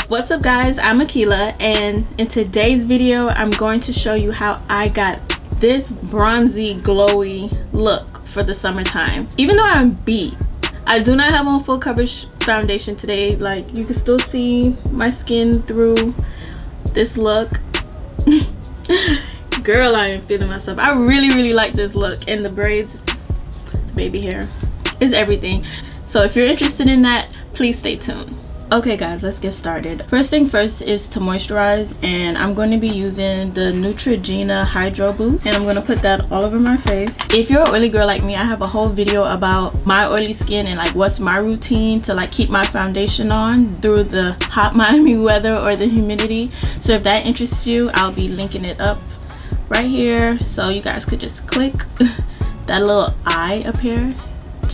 What's up guys, I'm Akeelah, and in today's video I'm going to show you how I got this bronzy glowy look for the summertime. Even though I'm beat, I do not have on full coverage foundation today. Like, you can still see my skin through this look. Girl, I am feeling myself. I really like this look, and the braids, the baby hair is everything. So if you're interested in that, please stay tuned. Okay guys, let's get started. First thing first is to moisturize, and I'm going to be using the Neutrogena Hydro Boost, and I'm going to put that all over my face. If you're an oily girl like me, I have a whole video about my oily skin and like what's my routine to like keep my foundation on through the hot Miami weather or the humidity. So if that interests you, I'll be linking it up right here, so you guys could just click that little eye up here.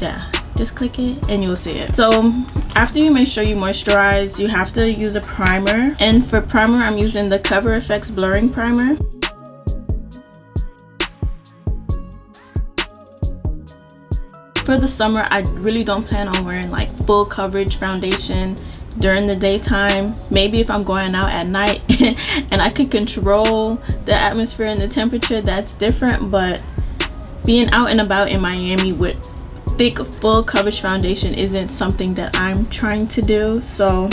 Yeah, just click it and you'll see it. So after you make sure you moisturize, you have to use a primer, and for primer I'm using the Cover FX blurring primer. For the summer, I really don't plan on wearing like full coverage foundation during the daytime. Maybe if I'm going out at night and I could control the atmosphere and the temperature, that's different, but being out and about in Miami with thick full coverage foundation isn't something that I'm trying to do. So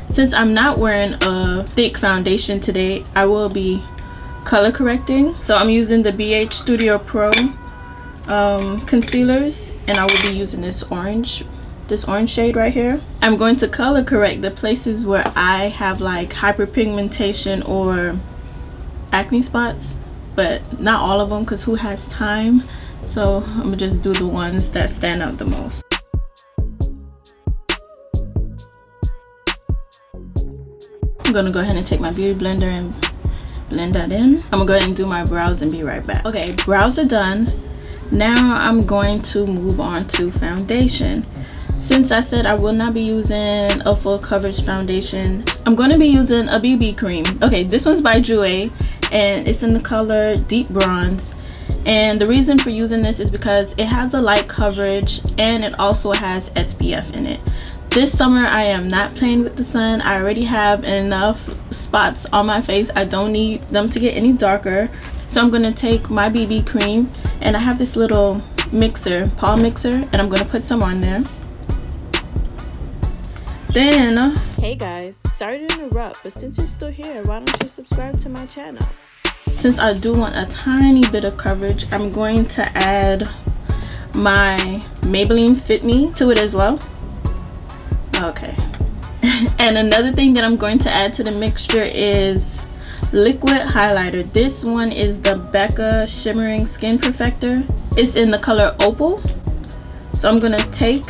since I'm not wearing a thick foundation today, I will be color correcting. So I'm using the BH Studio Pro concealers, and I will be using this orange shade right here. I'm going to color correct the places where I have like hyperpigmentation or acne spots, but not all of them, because who has time? So I'm gonna just do the ones that stand out the most. I'm gonna go ahead and take my beauty blender and blend that in. I'm gonna go ahead and do my brows and be right back. Okay, brows are done. Now I'm going to move on to foundation. Since I said I will not be using a full coverage foundation, I'm going to be using a BB cream. Okay, this one's by Jouer, and it's in the color Deep Bronze. And the reason for using this is because it has a light coverage and it also has SPF in it. This summer I am not playing with the sun. I already have enough spots on my face. I don't need them to get any darker. So I'm going to take my BB cream, and I have this little mixer, palm mixer, and I'm going to put some on there. Then, hey guys, sorry to interrupt, but since you're still here, why don't you subscribe to my channel? Since I do want a tiny bit of coverage, I'm going to add my Maybelline Fitme to it as well. Okay. And another thing that I'm going to add to the mixture is liquid highlighter. This one is the Becca Shimmering Skin Perfector. It's in the color Opal. So I'm gonna take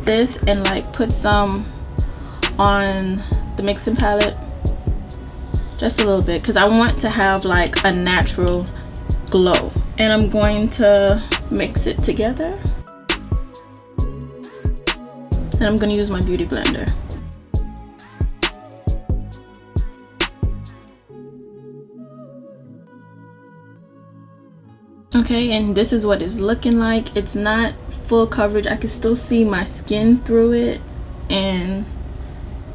this and like put some on the mixing palette, just a little bit, because I want to have like a natural glow. And I'm going to mix it together, and I'm going to use my beauty blender. Okay, and this is what it's looking like. It's not full coverage. I can still see my skin through it, and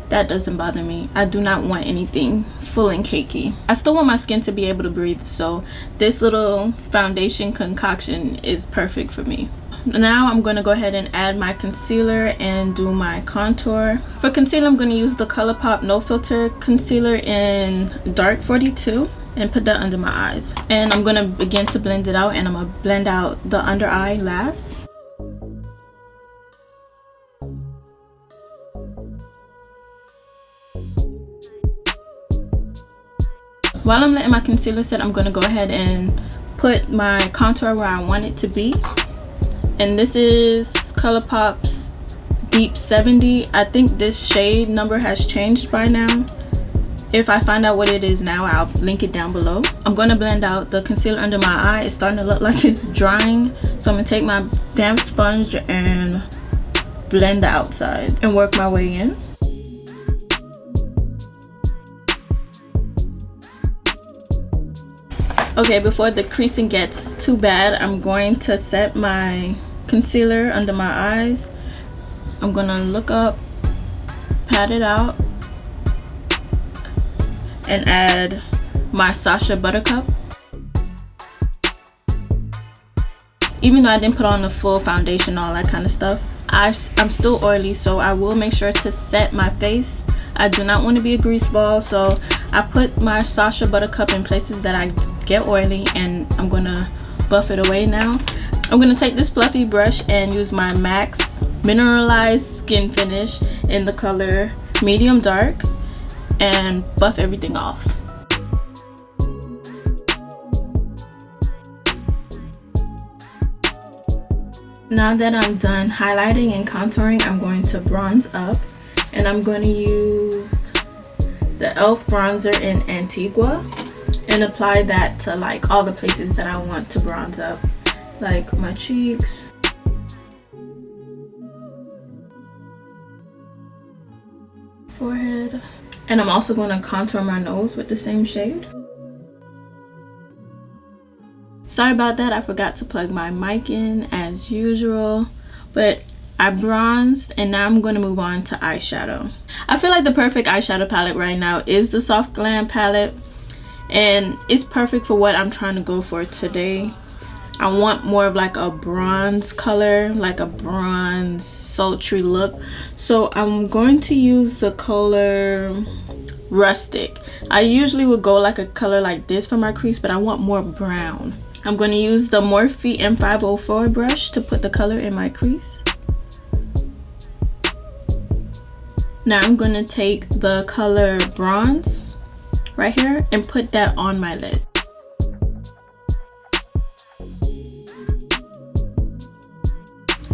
that doesn't bother me. I do not want anything full and cakey. I still want my skin to be able to breathe, so this little foundation concoction is perfect for me. Now I'm going to go ahead and add my concealer and do my contour. For concealer, I'm going to use the ColourPop No Filter Concealer in Dark 42 and put that under my eyes. And I'm going to begin to blend it out, and I'm going to blend out the under eye last. While I'm letting my concealer set, I'm going to go ahead and put my contour where I want it to be. And this is ColourPop's Deep 70. I think this shade number has changed by now. If I find out what it is now, I'll link it down below. I'm going to blend out the concealer under my eye. It's starting to look like it's drying. So I'm going to take my damp sponge and blend the outside and work my way in. Okay, before the creasing gets too bad, I'm going to set my concealer under my eyes. I'm gonna look up, pat it out, and add my Sacha Buttercup. Even though I didn't put on the full foundation, all that kind of stuff, I'm still oily, so I will make sure to set my face. I do not want to be a grease ball, so I put my Sacha Buttercup in places that I get oily, and I'm gonna buff it away now. I'm gonna take this fluffy brush and use my MAC's Mineralized Skin Finish in the color Medium Dark and buff everything off. Now that I'm done highlighting and contouring, I'm going to bronze up, and I'm going to use the e.l.f. bronzer in Antigua and apply that to like all the places that I want to bronze up, like my cheeks, forehead, and I'm also going to contour my nose with the same shade. Sorry about that, I forgot to plug my mic in as usual, but I bronzed and now I'm going to move on to eyeshadow. I feel like the perfect eyeshadow palette right now is the Soft Glam palette, and it's perfect for what I'm trying to go for today. I want more of like a bronze color, like a bronze sultry look, so I'm going to use the color Rustic. I usually would go like a color like this for my crease, but I want more brown. I'm going to use the Morphe M504 brush to put the color in my crease. Now I'm going to take the color Bronze right here and put that on my lid.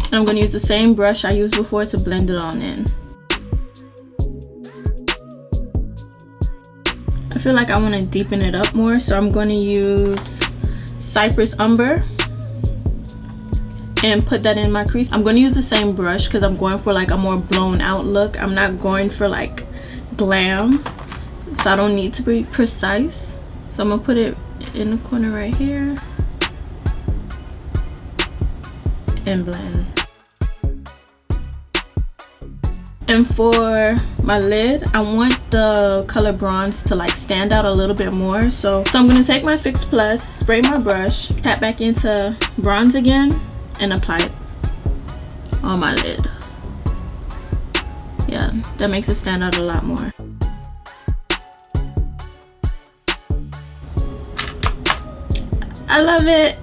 And I'm going to use the same brush I used before to blend it on in. I feel like I want to deepen it up more, so I'm going to use Cypress Umber and put that in my crease. I'm going to use the same brush because I'm going for like a more blown out look. I'm not going for like glam, so I don't need to be precise. So I'm going to put it in the corner right here and blend. And for my lid, I want the color Bronze to like stand out a little bit more. So I'm going to take my Fix Plus, spray my brush, tap back into Bronze again, and apply it on my lid. Yeah, that makes it stand out a lot more. I love it.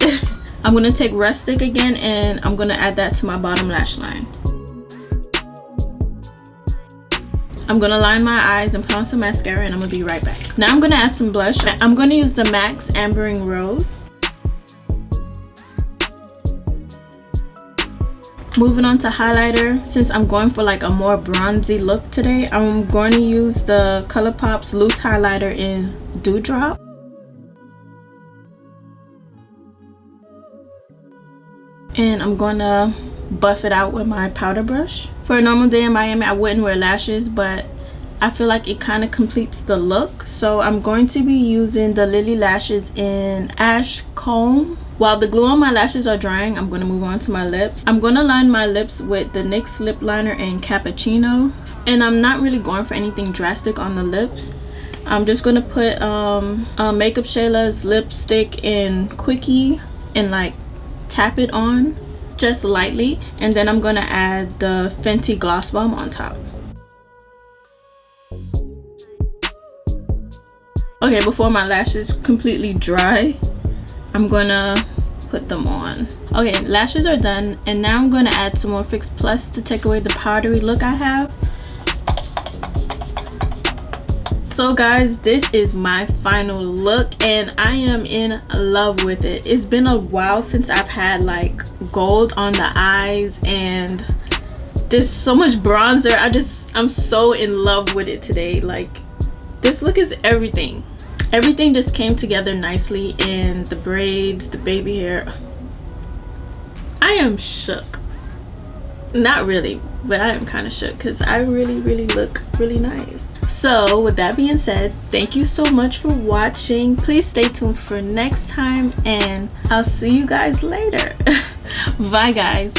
I'm going to take Rustic again, and I'm going to add that to my bottom lash line. I'm gonna line my eyes and put on some mascara, and I'm gonna be right back. Now I'm gonna add some blush. I'm gonna use the MAC's Ambering Rose. Moving on to highlighter, since I'm going for like a more bronzy look today, I'm going to use the ColourPop's loose highlighter in Dewdrop. And I'm gonna buff it out with my powder brush. For a normal day in Miami, I wouldn't wear lashes, but I feel like it kind of completes the look. So I'm going to be using the Lilly lashes in Ash-Khlom. While the glue on my lashes are drying, I'm going to move on to my lips. I'm going to line my lips with the NYX Lip Liner in Cappuccino. And I'm not really going for anything drastic on the lips. I'm just going to put MakeupShayla's lipstick in Quickie and like tap it on just lightly, and then I'm going to add the Fenty Gloss Bomb on top. Okay, before my lashes completely dry, I'm going to put them on. Okay, lashes are done, and now I'm going to add some more Fix Plus to take away the powdery look I have. So guys, this is my final look, and I am in love with it. It's been a while since I've had like gold on the eyes, and there's so much bronzer. I'm so in love with it today. Like, this look is everything. Everything just came together nicely, and the braids, the baby hair. I am shook. Not really, but I am kind of shook because I really look really nice. So with that being said, thank you so much for watching. Please stay tuned for next time, and I'll see you guys later. Bye guys.